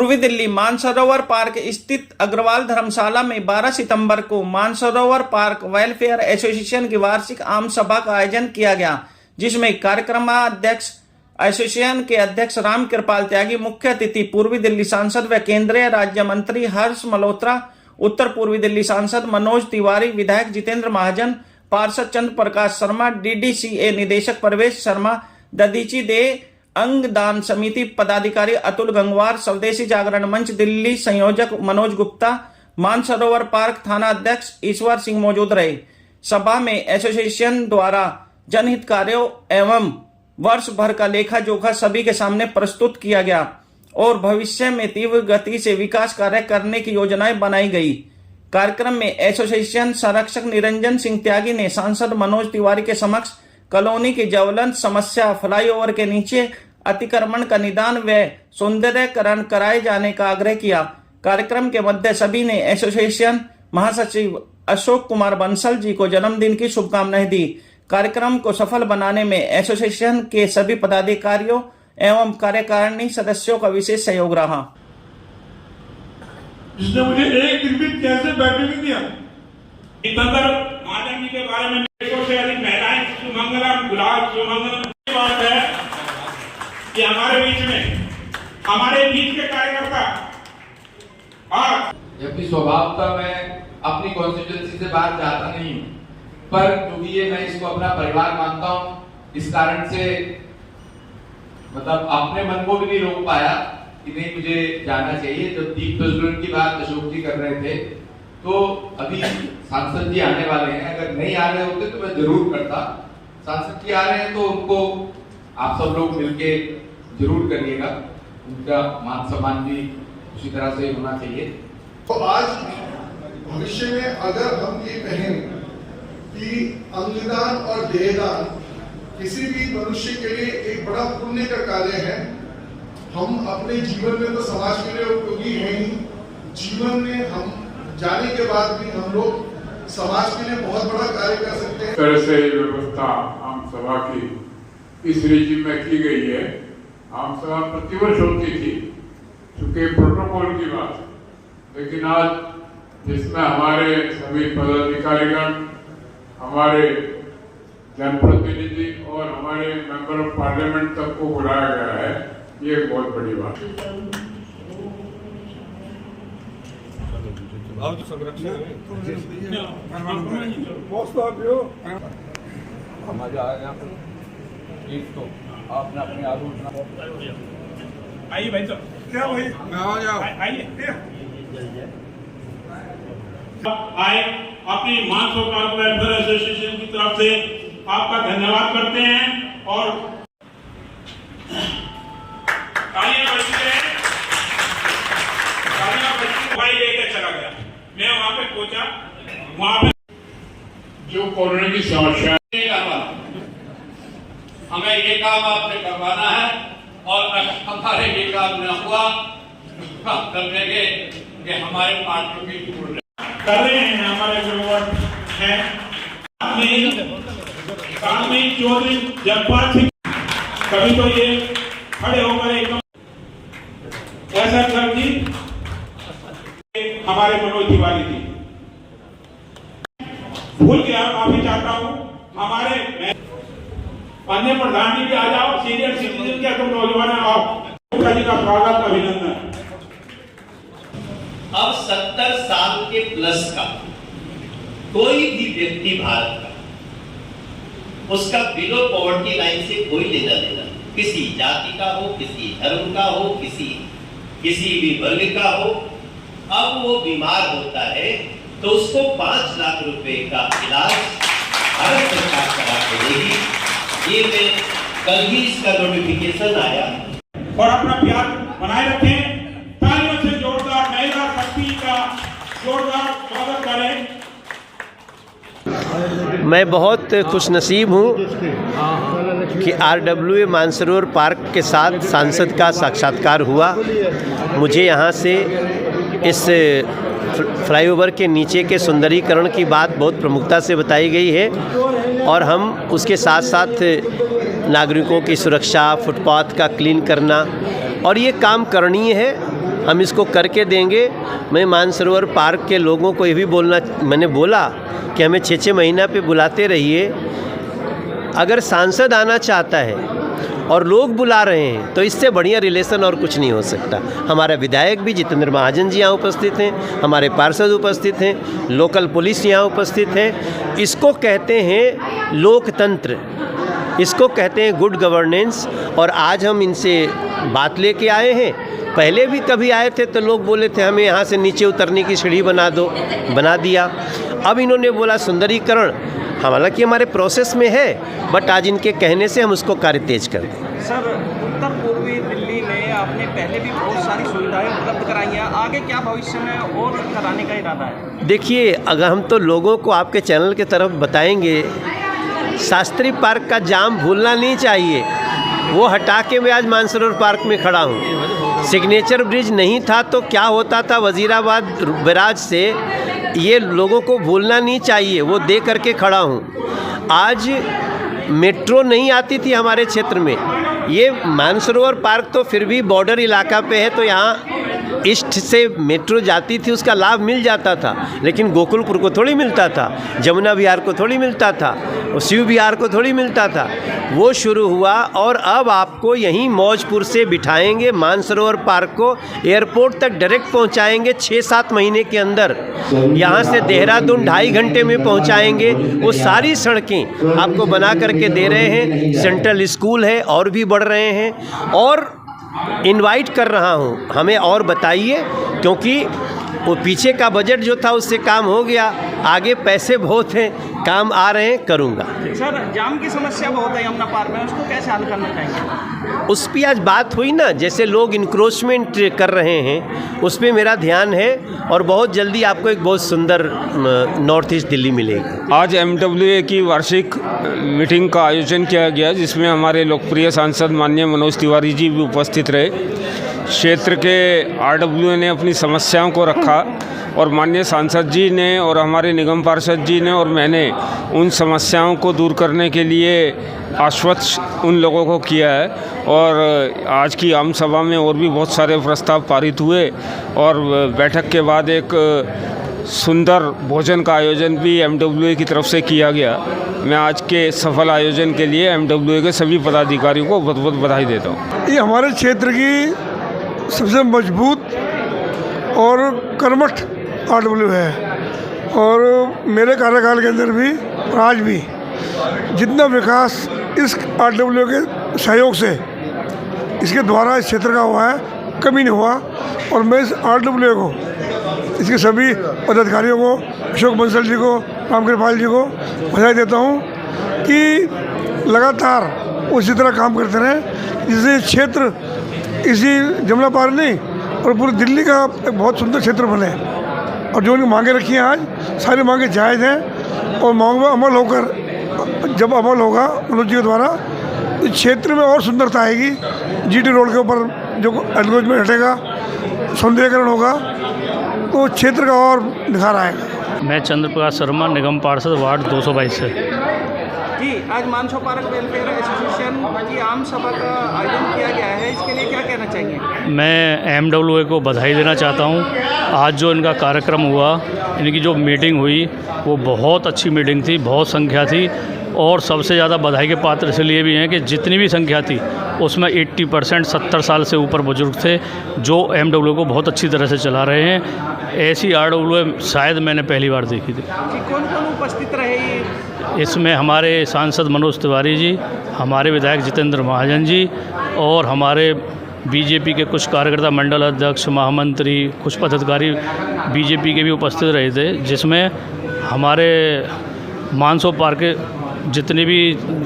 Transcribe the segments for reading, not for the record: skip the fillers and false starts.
पूर्वी दिल्ली मानसरोवर पार्क स्थित अग्रवाल धर्मशाला में 12 सितंबर को मानसरोवर पार्क वेलफेयर एसोसिएशन की वार्षिक आम सभा का आयोजन किया गया, जिसमें कार्यक्रमाध्यक्ष एसोसिएशन के अध्यक्ष राम कृपाल त्यागी, मुख्य अतिथि पूर्वी दिल्ली सांसद व केंद्रीय राज्य मंत्री हर्ष मल्होत्रा, उत्तर पूर्वी दिल्ली सांसद मनोज तिवारी, विधायक जितेंद्र महाजन, पार्षद चंद्र प्रकाश शर्मा, डीडीसीए निदेशक प्रवेश शर्मा, दधीची दे अंगदान समिति पदाधिकारी अतुल गंगवार, स्वदेशी जागरण मंच दिल्ली संयोजक मनोज गुप्ता, मानसरोवर पार्क थाना अध्यक्ष ईश्वर सिंह मौजूद रहे। सभा में एसोसिएशन द्वारा जनहित कार्यों एवं वर्ष भर का लेखा जोखा सभी के सामने प्रस्तुत किया गया और भविष्य में तीव्र गति से विकास कार्य करने की योजनाएं बनाई गई। कार्यक्रम में एसोसिएशन संरक्षक निरंजन सिंह त्यागी ने सांसद मनोज तिवारी के समक्ष कॉलोनी की ज्वलंत समस्या फ्लाईओवर के नीचे अतिक्रमण का निदान व सौंदर्यकरण कराए जाने का आग्रह किया। कार्यक्रम के मध्य सभी ने एसोसिएशन महासचिव अशोक कुमार बंसल जी को जन्मदिन की शुभकामनाएं दी। कार्यक्रम को सफल बनाने में एसोसिएशन के सभी पदाधिकारियों एवं कार्यकारिणी सदस्यों का विशेष सहयोग रहा। जिसने मुझे एक दिन भी कैसे बैठने नहीं दिया। महाजन जी के बारे में 100 से अधिक महिलाएं सुमंगलम गुलाब सुमंगलम की बात है कि हमारे बीच के कार्यकर्ता और जबकि स्वभावतः मैं अपनी कॉन्स्टिट्यूएंसी से बाहर जाता नहीं हूँ, पर क्योंकि ये मैं इसको अपना परिवार मानता हूँ, इस कारण से मतलब अपने मन को भी नहीं रोक पाया कि नहीं मुझे जाना चाहिए। जब दीप प्रज्वलन की बात अशोक जी कर रहे थे तो अभी सांसद जी आने वाले हैं, अगर नहीं आ रहे होते तो मैं जरूर करता। सांसद जी आ रहे हैं तो उनको आप सब लोग मिलके जरूर करिएगा, उनका मान सम्मान भी उसी तरह से होना चाहिए। तो आज भविष्य में अगर हम ये कहें कि अंगदान और देहदान किसी भी मनुष्य के लिए एक बड़ा पुण्य का कार्य है, हम अपने जीवन में तो समाज के लिए उपयोगी है ही, जीवन में हम जाने के बाद भी हम लोग समाज के लिए बहुत बड़ा कार्य कर सकते हैं। तरह से व्यवस्था आम सभा की इस रेजिम में की गई है। आम सभा प्रतिवर्ष होती थी, चूंकि प्रोटोकॉल की बात, लेकिन आज जिसमें हमारे सभी पदाधिकारीगण, हमारे जनप्रतिनिधि और हमारे मेंबर ऑफ पार्लियामेंट तक को बुलाया गया है, ये एक बहुत बड़ी बात है। मजा आएगा एक तो आपने अपनी आलोचना। आइए भाई साहब, क्या भाई आइए आए अपनी मानसरोवर वेलफेयर एसोसिएशन की तरफ से आपका धन्यवाद करते हैं और भाई लेकर चला गया। मैं वहां पे पहुंचा, वहां पे जो कोरोना की समस्या हमें ये काम आपने करवाना है और हमारे ये काम न हुआ कर देंगे कि हमारे पार्टी की टूट कर रहे हैं। हमारे जो है काम में चौधरी जगपाल सिंह, कभी तो ये खड़े होकर एकदम ऐसा कर दी, हमारे मनोज तिवारी जी भूल गया, माफी चाहता हूँ। हमारे अन्य प्रधान जी भी आ जाओ, सीनियर सिटीजन क्या तुम नौजवान आओ, मुखिया जी का स्वागत अभिनंदन। अब 70 साल के प्लस का कोई भी व्यक्ति भारत का, उसका बिलो पॉवर्टी लाइन से कोई लेना देना, किसी जाति का हो, किसी धर्म का हो, किसी भी वर्ग का हो, अब वो बीमार होता है तो उसको 5 लाख रुपए का इलाज भारत सरकार करा के देगी। ये मैं कल ही इसका नोटिफिकेशन आया। और अपना प्यार बनाए रखें। तालियों से जोरदार महिला शक्ति का जोरदार स्वागत करें। मैं बहुत खुशनसीब हूँ कि RWA मानसरोवर पार्क के साथ सांसद का साक्षात्कार हुआ। मुझे यहाँ से इस फ्लाईओवर के नीचे के सुंदरीकरण की बात बहुत प्रमुखता से बताई गई है और हम उसके साथ साथ नागरिकों की सुरक्षा, फुटपाथ का क्लीन करना और ये काम करणीय है, हम इसको करके देंगे। मैं मानसरोवर पार्क के लोगों को ये भी मैंने बोला कि हमें 6-6 महीना पे बुलाते रहिए। अगर सांसद आना चाहता है और लोग बुला रहे हैं तो इससे बढ़िया रिलेशन और कुछ नहीं हो सकता। हमारा विधायक भी जितेंद्र महाजन जी यहाँ उपस्थित हैं, हमारे पार्षद उपस्थित हैं, लोकल पुलिस यहाँ उपस्थित है। इसको कहते हैं लोकतंत्र, इसको कहते हैं गुड गवर्नेंस। और आज हम इनसे बात लेके आए हैं। पहले भी कभी आए थे तो लोग बोले थे हमें यहाँ से नीचे उतरने की सीढ़ी बना दो, बना दिया। अब इन्होंने बोला सुंदरीकरण, हालांकि हमारे प्रोसेस में है, बट आज इनके कहने से हम उसको कार्य तेज कर दें। सर, उत्तर पूर्वी दिल्ली में आपने पहले भी बहुत सारी सुविधाएं उपलब्ध कराई हैं, आगे क्या भविष्य में और कराने का इरादा है? देखिए, अगर हम तो लोगों को आपके चैनल के तरफ बताएंगे, शास्त्री पार्क का जाम भूलना नहीं चाहिए। वो हटा के मैं आज मानसरोवर पार्क में खड़ा हूँ। सिग्नेचर ब्रिज नहीं था तो क्या होता था वजीराबाद बैराज से, ये लोगों को भूलना नहीं चाहिए। वो दे करके खड़ा हूँ। आज मेट्रो नहीं आती थी हमारे क्षेत्र में, ये मानसरोवर पार्क तो फिर भी बॉर्डर इलाका पे है, तो यहाँ ईस्ट से मेट्रो जाती थी, उसका लाभ मिल जाता था। लेकिन गोकुलपुर को थोड़ी मिलता था, जमुना विहार को थोड़ी मिलता था, और शिव विहार को थोड़ी मिलता था। वो शुरू हुआ और अब आपको यहीं मौजपुर से बिठाएंगे, मानसरोवर पार्क को एयरपोर्ट तक डायरेक्ट पहुंचाएंगे 6-7 महीने के अंदर। यहाँ से देहरादून 2.5 घंटे में पहुंचाएंगे। वो सारी सड़कें आपको बना करके दे रहे हैं। सेंट्रल स्कूल है और भी बढ़ रहे हैं। और इनवाइट कर रहा हूँ, हमें और बताइए, क्योंकि वो पीछे का बजट जो था उससे काम हो गया, आगे पैसे बहुत हैं, काम आ रहे हैं, करूँगा। सर, जाम की समस्या बहुत है यमुना पार्क में, उसको कैसे हल करना चाहेंगे? उस पर आज बात हुई ना, जैसे लोग इंक्रोचमेंट कर रहे हैं, उस पर मेरा ध्यान है। और बहुत जल्दी आपको एक बहुत सुंदर नॉर्थ ईस्ट दिल्ली मिलेगी। आज MWA की वार्षिक मीटिंग का आयोजन किया गया, जिसमें हमारे लोकप्रिय सांसद माननीय मनोज तिवारी जी भी उपस्थित रहे। क्षेत्र के RWA ने अपनी समस्याओं को रखा और माननीय सांसद जी ने और हमारे निगम पार्षद जी ने और मैंने उन समस्याओं को दूर करने के लिए आश्वस्त उन लोगों को किया है। और आज की आम सभा में और भी बहुत सारे प्रस्ताव पारित हुए और बैठक के बाद एक सुंदर भोजन का आयोजन भी MWA की तरफ से किया गया। मैं आज के सफल आयोजन के लिए MWA के सभी पदाधिकारियों को बहुत बहुत बधाई देता हूँ। ये हमारे क्षेत्र की सबसे मजबूत और कर्मठ RWA है। और मेरे कार्यकाल के अंदर भी और आज भी जितना विकास इस RWA के सहयोग से, इसके द्वारा इस क्षेत्र का हुआ है, कमी नहीं हुआ। और मैं इस RWA को, इसके सभी पदाधिकारियों को, अशोक बंसल जी को, रामकृपाल जी को बधाई देता हूँ कि लगातार उसी तरह काम करते रहें, जिससे क्षेत्र इसी जमुना पार नहीं और पूरी दिल्ली का एक बहुत सुंदर क्षेत्र बने। और जो उनकी मांगे रखी हैं आज, सारी मांगे जायज़ हैं और मांगों पर अमल होकर, जब अमल होगा मनोज जी के द्वारा, तो क्षेत्र में और सुंदरता आएगी। GT रोड के ऊपर जो एनक्रोचमेंट हटेगा, सौंदर्यीकरण होगा, तो क्षेत्र का और निखार आएगा। मैं चंद्र प्रकाश शर्मा, निगम पार्षद, वार्ड 222 से। जी, आज मानसरोवर पार्क वेलफेयर एसोसिएशन की आम सभा का आयोजन किया गया है, इसके लिए क्या कहना चाहिए? मैं MWA को बधाई देना चाहता हूं। आज जो इनका कार्यक्रम हुआ, इनकी जो मीटिंग हुई, वो बहुत अच्छी मीटिंग थी, बहुत संख्या थी। और सबसे ज़्यादा बधाई के पात्र इसलिए भी हैं कि जितनी भी संख्या थी उसमें 80% 70 साल से ऊपर बुजुर्ग थे, जो MWA को बहुत अच्छी तरह से चला रहे हैं। ऐसी RWA शायद मैंने पहली बार देखी थी। कौन कौन उपस्थित रहे? इसमें हमारे सांसद मनोज तिवारी जी, हमारे विधायक जितेंद्र महाजन जी और हमारे BJP के कुछ कार्यकर्ता, मंडल अध्यक्ष, महामंत्री, कुछ पदाधिकारी BJP के भी उपस्थित रहे थे, जिसमें हमारे मानसरोवर पार्क के जितनी भी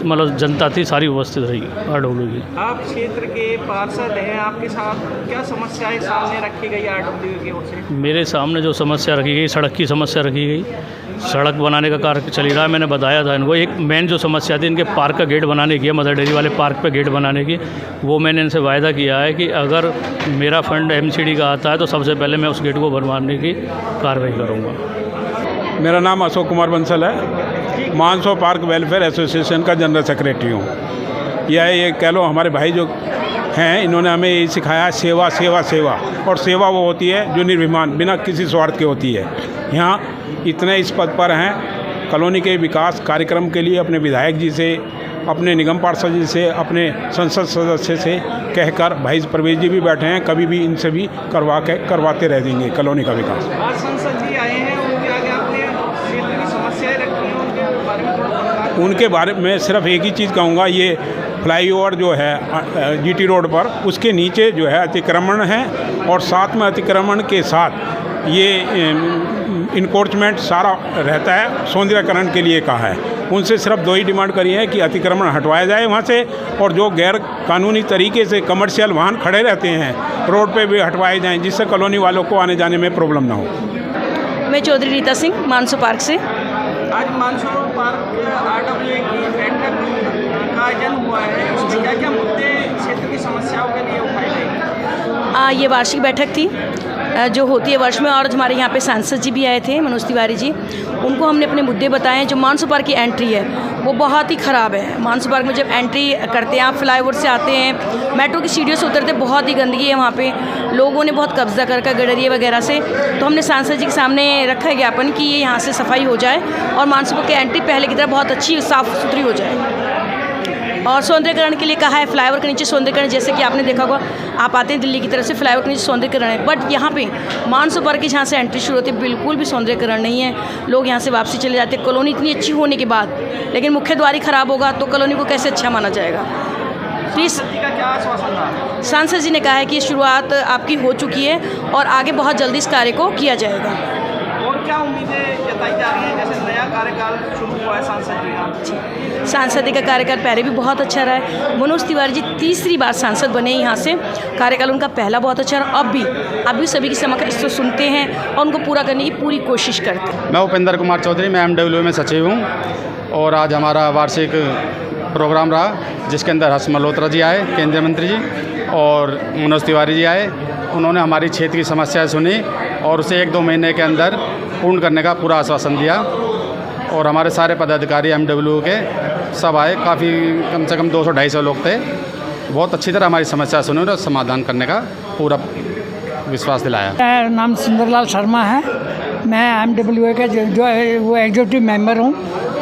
मतलब जनता थी सारी उपस्थित रही RWA की। आप क्षेत्र के पार्षद हैं, आपके साथ क्या समस्याएं सामने रखी गई RWA की ओर से? मेरे सामने जो समस्या रखी गई, सड़क की समस्या रखी गई। सड़क बनाने का कार्य चल रहा है, मैंने बताया था इनको। एक मेन जो समस्या थी इनके पार्क का गेट बनाने की है, मदर डेयरी वाले पार्क पे गेट बनाने की। वो मैंने इनसे वायदा किया है कि अगर मेरा फंड MCD का आता है तो सबसे पहले मैं उस गेट को बनवाने की कार्रवाई करूँगा। मेरा नाम अशोक कुमार बंसल है, मानसरोवर पार्क वेलफेयर एसोसिएशन का जनरल सेक्रेटरी हूँ। यह ये कह लो हमारे भाई जो हैं, इन्होंने हमें यही सिखाया है, सेवा सेवा सेवा। और सेवा वो होती है जो निर्विमान बिना किसी स्वार्थ के होती है। यहाँ इतने इस पद पर हैं, कॉलोनी के विकास कार्यक्रम के लिए अपने विधायक जी से, अपने निगम पार्षद जी से, अपने संसद सदस्य से कहकर, भाई प्रवेश जी भी बैठे हैं, कभी भी इनसे भी करवाते रह देंगे कॉलोनी का विकास। आज संसद जी आए हैं, उनके आगे आपने क्षेत्र की समस्याएं रखी हैं, उनके बारे में थोड़ा उनके बारे में सिर्फ एक ही चीज़ कहूँगा, ये फ्लाईओवर जो है जीटी रोड पर, उसके नीचे जो है अतिक्रमण है और साथ में अतिक्रमण के साथ ये इनक्रोचमेंट सारा रहता है, सौंदर्यकरण के लिए कहा है। उनसे सिर्फ दो ही डिमांड करी है कि अतिक्रमण हटवाया जाए वहाँ से, और जो गैर कानूनी तरीके से कमर्शियल वाहन खड़े रहते हैं रोड पे भी हटवाए जाएं, जिससे कॉलोनी वालों को आने जाने में प्रॉब्लम ना हो। मैं चौधरी रीता सिंह, मानसो पार्क से। आज मानसरोवर पार्क RWA की बैठक का आयोजन हुआ है, उसमें क्या क्या मुद्दे क्षेत्र की समस्याओं के लिए उठाए गए? ये वार्षिक बैठक थी जो होती है वर्ष में, और हमारे यहाँ पे सांसद जी भी आए थे, मनोज तिवारी जी। उनको हमने अपने मुद्दे बताए। जो मानसो पार्क की एंट्री है वो बहुत ही ख़राब है। मानसो पार्क में जब एंट्री करते हैं, आप फ्लाईओवर से आते हैं, मेट्रो की सीढ़ियों से उतरते, बहुत ही गंदगी है वहाँ पे, लोगों ने बहुत कब्जा कर गडरिया वगैरह से। तो हमने सांसद जी के सामने रखा है ज्ञापन कि ये यहाँ से सफाई हो जाए और मानसो पार्क की एंट्री पहले की तरह बहुत अच्छी साफ़ सुथरी हो जाए। और सौंदर्यकरण के लिए कहा है, फ्लाईओवर के नीचे सौंदर्यकरण, जैसे कि आपने देखा होगा, आप आते हैं दिल्ली की तरफ से, फ्लाईओवर के नीचे सौंदर्यकरण है, बट यहाँ पे मानसो पार्क की जहाँ से एंट्री शुरू होती है बिल्कुल भी सौंदर्यकरण नहीं है। लोग यहाँ से वापसी चले जाते हैं कॉलोनी इतनी अच्छी होने के बाद, लेकिन मुख्य द्वार ही खराब होगा तो कॉलोनी को कैसे अच्छा माना जाएगा। प्लीज़, क्या आश्वासन रहा? सांसद जी ने कहा है कि शुरुआत आपकी हो चुकी है और आगे बहुत जल्दी इस कार्य को किया जाएगा। और क्या उम्मीदें जताई जा रही हैं, जैसे नया कार्यकाल शुरू हुआ है सांसद जी का? सांसद जी का कार्यकाल पहले भी बहुत अच्छा रहा है। मनोज तिवारी जी तीसरी बार सांसद बने यहाँ से, कार्यकाल उनका पहला बहुत अच्छा रहा। अब भी सभी की समस्या सुनते हैं और उनको पूरा करने की पूरी कोशिश करते हैं। मैं उपेंद्र कुमार चौधरी, मैं MWA में सचिव हूँ, और आज हमारा वार्षिक प्रोग्राम रहा जिसके अंदर हर्ष मल्होत्रा जी आए, केंद्रीय मंत्री जी, और मनोज तिवारी जी आए। उन्होंने हमारी क्षेत्र की समस्याएं सुनी और उसे 1-2 महीने के अंदर पूर्ण करने का पूरा आश्वासन दिया। और हमारे सारे पदाधिकारी MWA के सब आए, काफ़ी कम से कम 200-250 लोग थे। बहुत अच्छी तरह हमारी समस्या सुनी और समाधान करने का पूरा विश्वास दिलाया। मेरा नाम सुंदरलाल शर्मा है, मैं MWA का जो वो एग्जीक्यूटिव मेंबर हूँ।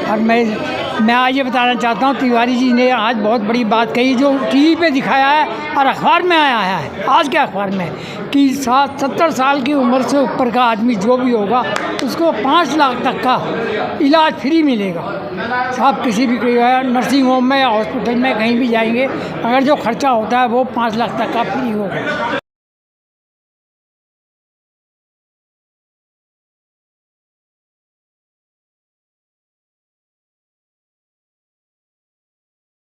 और मैं आज ये बताना चाहता हूँ, तिवारी जी ने आज बहुत बड़ी बात कही जो TV पे दिखाया है और अखबार में आया है, आज के अखबार में, कि 70 साल की उम्र से ऊपर का आदमी जो भी होगा उसको 5 लाख तक का इलाज फ्री मिलेगा। आप किसी भी नर्सिंग होम में या हॉस्पिटल में कहीं भी जाएंगे, अगर जो खर्चा होता है वो 5 लाख तक का फ्री होगा।